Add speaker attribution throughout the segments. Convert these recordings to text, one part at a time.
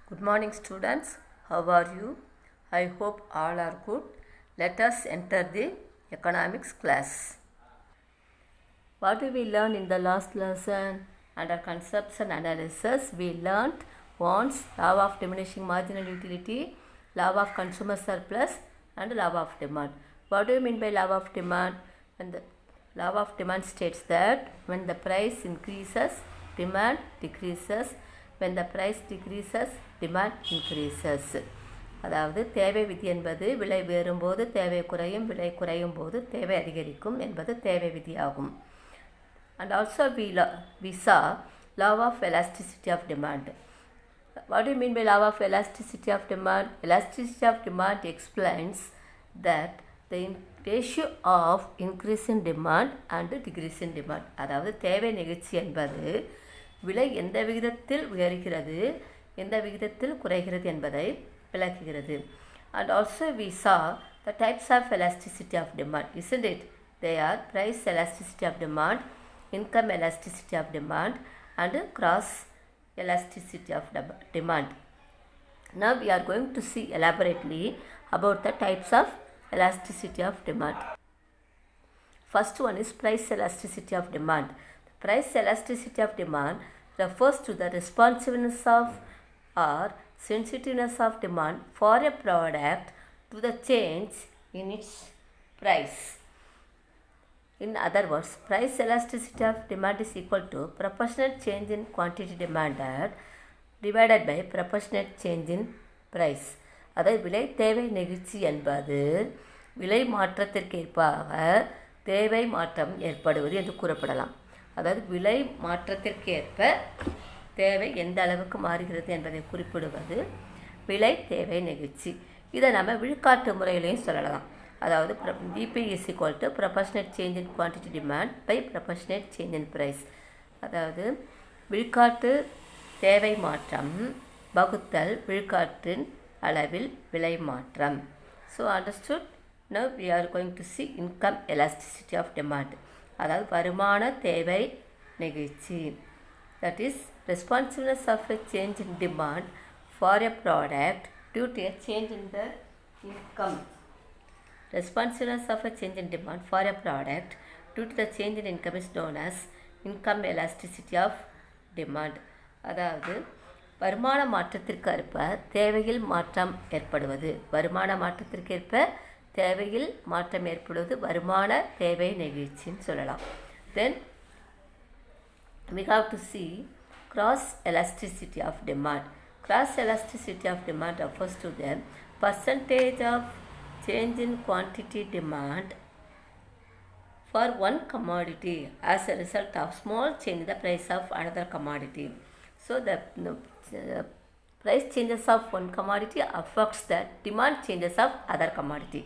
Speaker 1: Good morning, students. How are you? I hope all are good. Let us enter the economics class. What did we learn in the last lesson? Under concepts and analysis, we learned wants, law of diminishing marginal utility, law of consumer surplus, and law of demand. What do you mean by law of demand? When the law of demand states that when the price increases, demand decreases. When the price decreases, demand increases. அதாவது தேவை விதி என்பது விலை உயரும்போது தேவை குறையும், விலை குறையும் போது தேவை அதிகரிக்கும் என்பது தேவை விதியாகும். And also we saw law of elasticity of demand. What do you mean by law of elasticity of demand? Elasticity of demand explains that the ratio of increase in demand and decrease in demand. அதாவது தேவை நெகிழ்ச்சி என்பது விலை எந்த விகிதத்தில் உயர்கிறது எந்த விகிதத்தில் குறைகிறது என்பதை விளக்குகிறது. And also we saw the types of elasticity of demand, isn't it? They are price elasticity of demand, income elasticity of demand, and cross elasticity of demand. Now we are going to see elaborately about the types of elasticity of demand. First one is price elasticity of demand. The price elasticity of demand refers to the responsiveness of or sensitiveness of demand for a product to the change in its price. In other words, price elasticity of demand is equal to proportionate change in quantity demanded divided by proportionate change in price. அதாவது விலை தேவை நெகிழ்ச்சி என்பது விலை மாற்றத்திற்கேற்பாக தேவை மாற்றம் ஏற்படுவது என்று கூறப்படலாம். அதாவது விலை மாற்றத்திற்கேற்ப தேவை எந்த அளவுக்கு மாறுகிறது என்பதை குறிப்பிடுவது விலை தேவை நெகிழ்ச்சி. இதை நம்ம விழுக்காட்டு முறையிலையும் சொல்லலாம். அதாவது VP is equal to proportionate change in quantity demand by proportionate change in price. அதாவது விழுக்காட்டு தேவை மாற்றம் வகுத்தல் விழுக்காட்டின் அளவில் விலை மாற்றம். So understood. Now we are going to see income elasticity of demand. அதாவது வருமான தேவை நெகிழ்ச்சி. That is responsiveness of a change in demand for a product due to a change in the income. Responsiveness of a change in demand for a product due to the change in income is known as income elasticity of demand. அதாவது வருமான மாற்றத்திற்கேற்ப தேவையில் மாற்றம் ஏற்படுவது வருமான மாற்றத்திற்கேற்ப தேவையில் மாற்றம் ஏற்படுவது வருமான தேவை நெகிழ்ச்சின்னு சொல்லலாம். Then we have to see cross elasticity of demand. Cross elasticity of demand refers to the percentage of change in quantity demand for one commodity as a result of small change in the price of another commodity. So the price changes of one commodity affects the demand changes of other commodity.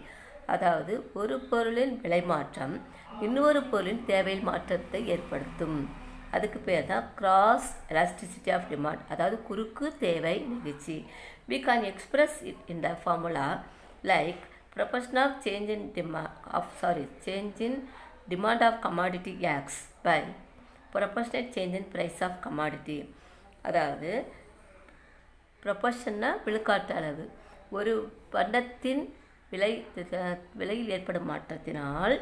Speaker 1: அதாவது ஒரு பொருளின் விலை மாற்றம் இன்னொரு பொருளின் தேவையில் மாற்றத்தை ஏற்படுத்தும். அதுக்கு பேர் தான் கிராஸ் எலாஸ்டிசிட்டி ஆஃப் டிமாண்ட். அதாவது குறுக்கு தேவை நெகிழ்ச்சி. We can express it in the formula like proportion of change in demand of commodity X by proportionate change in price of commodity. அதாவது ப்ரொபோர்ஷன்னா விழுக்காட்டு அளவு. ஒரு பண்டத்தின் விலையில் ஏற்படும் மாற்றத்தினால்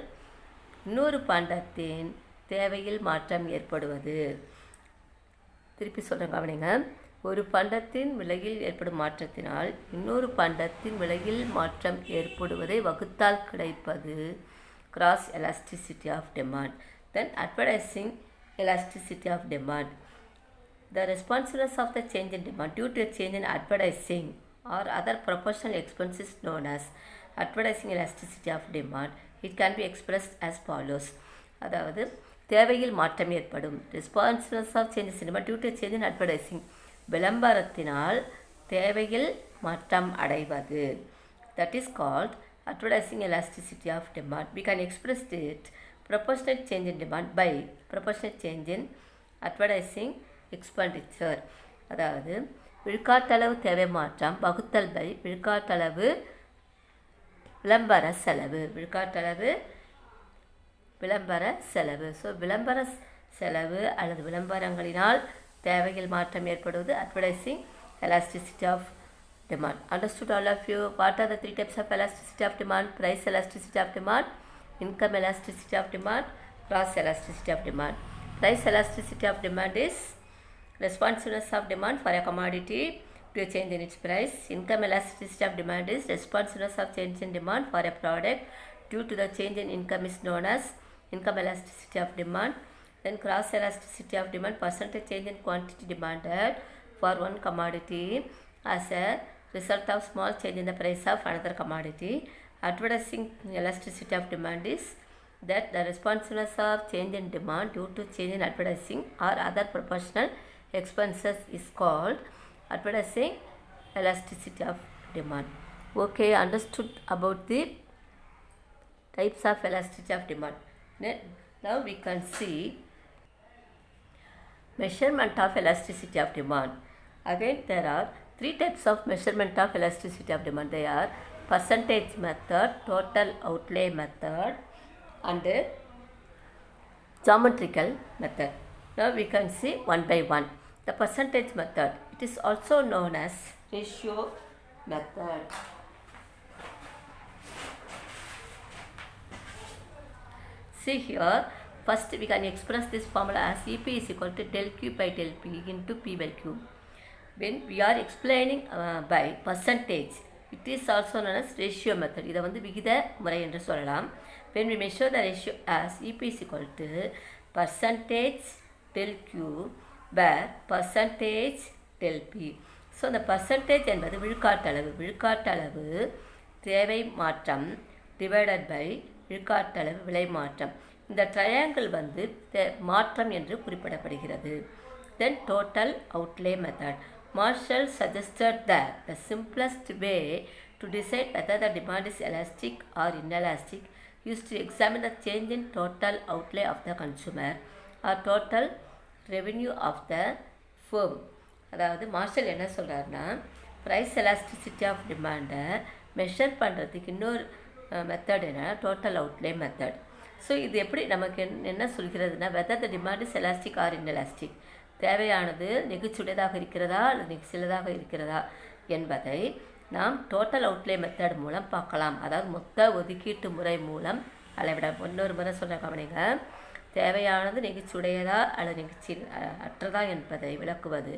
Speaker 1: இன்னொரு பண்டத்தின் தேவையில் மாற்றம் ஏற்படுவது. திருப்பி சொல்கிறேன் கவனிங்க. ஒரு பண்டத்தின் விலையில் ஏற்படும் மாற்றத்தினால் இன்னொரு பண்டத்தின் விலையில் மாற்றம் ஏற்படுவதை வகுத்தால் கிடைப்பது cross elasticity of demand. Then advertising elasticity of demand. The responsiveness of the change in demand due to a change in advertising or other proportional expense is known as advertising elasticity of demand. It can be expressed as follows. அதாவது தேவையில் மாற்றம் ஏற்படும் responsiveness of changes in demand due to a change in advertising. விளம்பரத்தினால் தேவையில் மாற்றம் அடைவது. That is called advertising elasticity of demand. We can express it proportionate change in demand by proportionate change in advertising expenditure. அதாவது விழுக்காட்டளவு தேவை மாற்றம் வகுத்தல் by விழுக்காட்டளவு விளம்பர செலவு. விழுக்காட்டளவு விளம்பர செலவு. ஸோ விளம்பர செலவு அல்லது விளம்பரங்களினால் தேவையில் மாற்றம் ஏற்படுவது advertising elasticity of demand. Understood all of you? What are the three types of elasticity of demand? Price elasticity of demand, income elasticity of demand, cross elasticity of demand. Price elasticity of demand is responsiveness of demand for a commodity to a change in its price. Income elasticity of demand is responsiveness of change in demand for a product due to the change in income is known as income elasticity of demand. Then cross elasticity of demand, percentage change in quantity demanded for one commodity as a result of small change in the price of another commodity. Advertising elasticity of demand is that the responsiveness of change in demand due to change in advertising or other proportional expenses is called advertising elasticity of demand. Okay, understood about the types of elasticity of demand. Now we can see measurement of elasticity of demand. Again, there are three types of measurement of elasticity of demand. They are percentage method, total outlay method, and geometrical method. Now we can see one by one. The percentage method, it is also known as ratio method. See here, first we can express this formula as EP is equal to del Q by del P into P by Q. When we are explaining by percentage, it is also known as ratio method. இதை வந்து விகித முறை என்று சொல்லலாம். When we measure the ratio as EP is equal to percentage del Q by percentage del P. So the percentage என்பது விழுக்காட்டளவு தேவை மாற்றம் divided by விழுக்காட்டளவு விலை மாற்றம். இந்த ட்ரையாங்கிள் வந்து மாற்றம் என்று குறிப்பிடப்படுகிறது. Then total outlay method. Marshall suggested that the simplest way to decide whether the demand is elastic or inelastic is to examine the change in total outlay of the consumer or total revenue of the firm. அதாவது marshal என்ன சொல்கிறாருன்னா, price elasticity of டிமாண்டை measure பண்ணுறதுக்கு இன்னொரு method என்ன, total outlay method. So இது எப்படி நமக்கு என்ன சொல்கிறதுனா, whether the demand is elastic or inelastic, தேவையானது நெகிழ்ச்சியுடையதாக இருக்கிறதா அல்லது நெகிழ்ச்சியதாக இருக்கிறதா என்பதை நாம் டோட்டல் அவுட்லே மெத்தட் மூலம் பார்க்கலாம். அதாவது மொத்த ஒதுக்கீட்டு முறை மூலம் அளவிட. இன்னொரு முறை சொல்கிற கவனிங்க, தேவையானது நெகிழ்ச்சியுடையதா அல்லது நெகிழ்ச்சி அற்றதா என்பதை விளக்குவது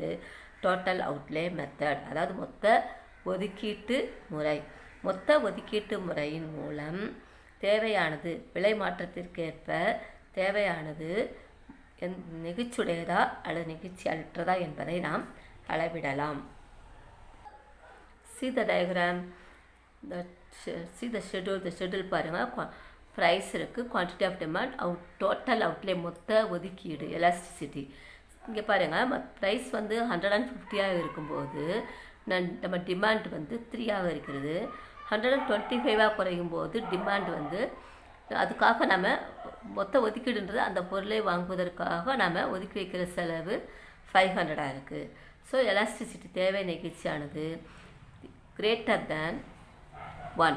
Speaker 1: டோட்டல் அவுட்லே மெத்தட். அதாவது மொத்த ஒதுக்கீட்டு முறை. மொத்த ஒதுக்கீட்டு முறையின் மூலம் தேவையானது விலை மாற்றத்திற்கேற்ப தேவையானது நெகிழ்ச்சியுடையதா அல்லது நெகிழ்ச்சி அற்றதா என்பதை நாம் அளவிடலாம். See the diagram, see the schedule. The schedule பாருங்கள், ப்ரைஸ் இருக்குது, quantity of demand, total outlay மொத்த ஒதுக்கீடு எலாஸ்டிசிட்டி. இங்கே பாருங்கள், ப்ரைஸ் வந்து 150 இருக்கும்போது நம்ம டிமாண்ட் வந்து 3 இருக்கிறது. 125 குறையும் போது டிமாண்ட் வந்து, அதுக்காக நம்ம மொத்த ஒதுக்கீடுன்றது அந்த பொருளை வாங்குவதற்காக நம்ம ஒதுக்கி வைக்கிற செலவு 500 இருக்குது. ஸோ எலாஸ்டிசிட்டி தேவை நெகிழ்ச்சியானது கிரேட்டர் தேன் 1,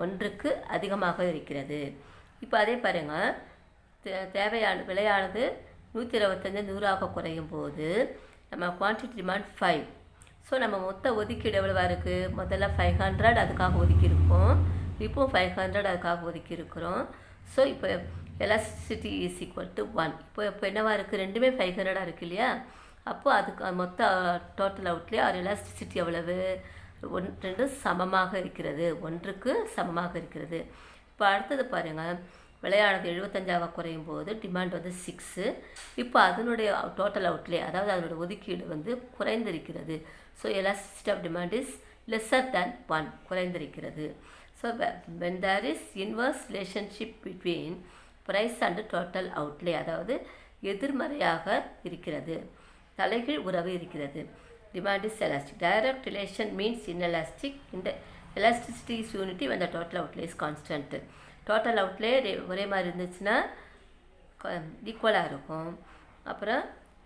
Speaker 1: ஒன்றுக்கு அதிகமாக இருக்கிறது. இப்போ அதே பாருங்கள், தேவையான விலையானது 125 100 குறையும் போது நம்ம குவான்டிட்டி டிமாண்ட் 5. ஸோ நம்ம மொத்த ஒதுக்கீடு எவ்வளவா இருக்குது, முதல்ல 500 அதுக்காக ஒதுக்கியிருக்கோம், இப்போ 500 அதுக்காக ஒதுக்கியிருக்கிறோம். ஸோ இப்போ எலாஸ்டிசிட்டி இஸ் ஈக்குவல் டு 1. இப்போ என்னவா இருக்குது, ரெண்டுமே 500 இருக்குது இல்லையா. அப்போது அதுக்கு மொத்த டோட்டல் அவுட்லேயே ஒரு எலாஸ்டிசிட்டி எவ்வளவு, 2 சமமாக இருக்கிறது, 1க்கு சமமாக இருக்கிறது. இப்போ அடுத்தது பாருங்கள், விலையானது 75 குறையும் போது டிமாண்ட் வந்து 6. இப்போ அதனுடைய டோட்டல் அவுட்லே, அதாவது அதனுடைய ஒதுக்கீடு வந்து குறைந்திருக்கிறது. So elasticity of demand is lesser than 1, குறைந்திருக்கிறது. So when there is inverse relationship between price and total outlay, அதாவது எதிர்மறையாக இருக்கிறது, தலைகீழ் உறவு இருக்கிறது. Demand is elastic. Direct relation means inelastic. Elasticity is unity when the total outlay is constant. Total outlay ஒரே மாதிரி இருந்துச்சுன்னா ஈக்குவலாக இருக்கும். அப்புறம்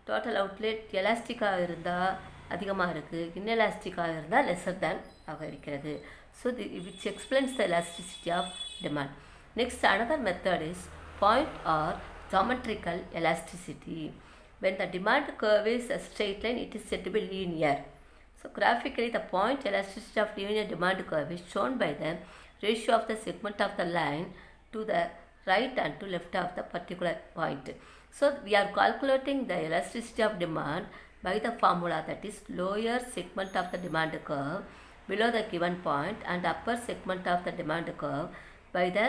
Speaker 1: டோட்டல் அவுட்லே எலாஸ்டிக்காக இருந்தால் அதிகமாக இருக்குது, இன்எலாஸ்டிக்காக இருந்தால் லெஸ்ஸர் தேன் ஆக இருக்கிறது. So which explains the elasticity of demand. Next, another method is point or geometrical elasticity. When the demand curve is a straight line, it is said to be linear. So graphically, the point elasticity of linear demand curve is shown by the ratio of the segment of the line to the right and to left of the particular point. So we are calculating the elasticity of demand by the formula, that is lower segment of the demand curve below the given point and upper segment of the demand curve by the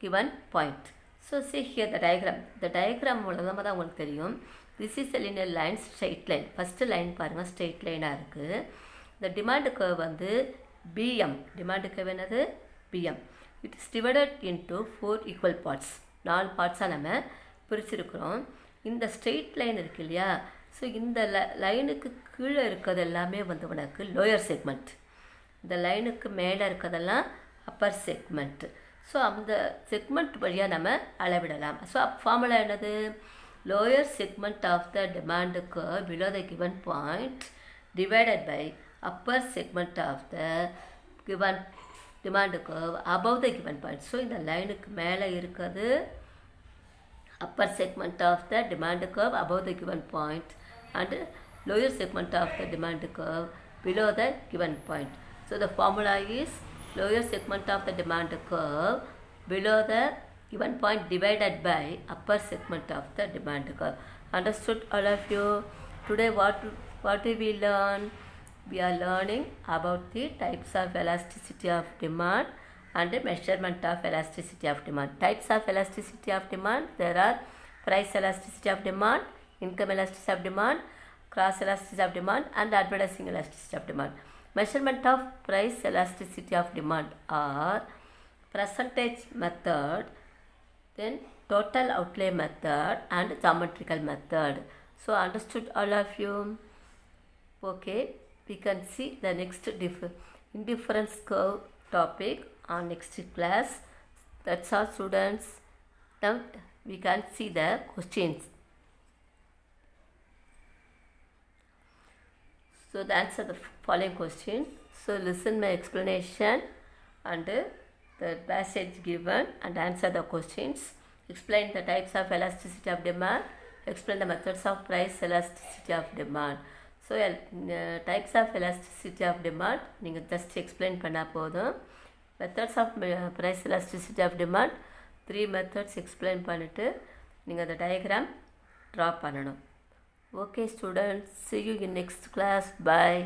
Speaker 1: given point. So see here the diagram. The diagram மூலமாக தான் உங்களுக்கு தெரியும். This is a linear line, straight line. First line பாருங்க straight line-ஆ இருக்குது. The demand curve வந்து BM. Demand curve என்னது BM. It is divided into 4 equal parts. 4 பார்ட்ஸாக நம்ம பிரிச்சிருக்கிறோம். இந்த ஸ்ட்ரெயிட் லைன் இருக்கு இல்லையா, ஸோ இந்த லைனுக்கு கீழே இருக்கிறது எல்லாமே வந்து உனக்கு லோயர் செக்மெண்ட், இந்த லைனுக்கு மேலே இருக்கிறதெல்லாம் அப்பர் செக்மெண்ட். ஸோ அந்த செக்மெண்ட் வழியாக நம்ம அளவிடலாம். ஸோ ஃபார்முலா என்னது, lower segment of the demand curve below the given point divided by upper segment of the given demand curve above the given point. So இந்த லைனுக்கு மேலே இருக்கிறது upper segment of the demand curve above the given point and lower segment of the demand curve below the given point. So the formula is lower segment of the demand curve below the given point divided by upper segment of the demand curve. Understood all of you? Today what we will learn? We are learning about the types of elasticity of demand and measurement of elasticity of demand. Types of elasticity of demand, there are price elasticity of demand, income elasticity of demand, cross elasticity of demand and advertising elasticity of demand. Measurement of price elasticity of demand are percentage method, then total outlay method and geometrical method. So understood all of you? Okay, we can see the next indifference curve topic on next class. That's all students. Now we can see the questions. So the answer the following question. So listen my explanation and the passage given and answer the questions. Explain the types of elasticity of demand. Explain the methods of price elasticity of demand. So types of elasticity of demand நீங்கள் just explain பண்ணால் போதும். Methods of price elasticity of demand 3 methods explain பண்ணிட்டு நீங்கள் அந்த diagram draw பண்ணணும். Okay students, see you in next class. Bye.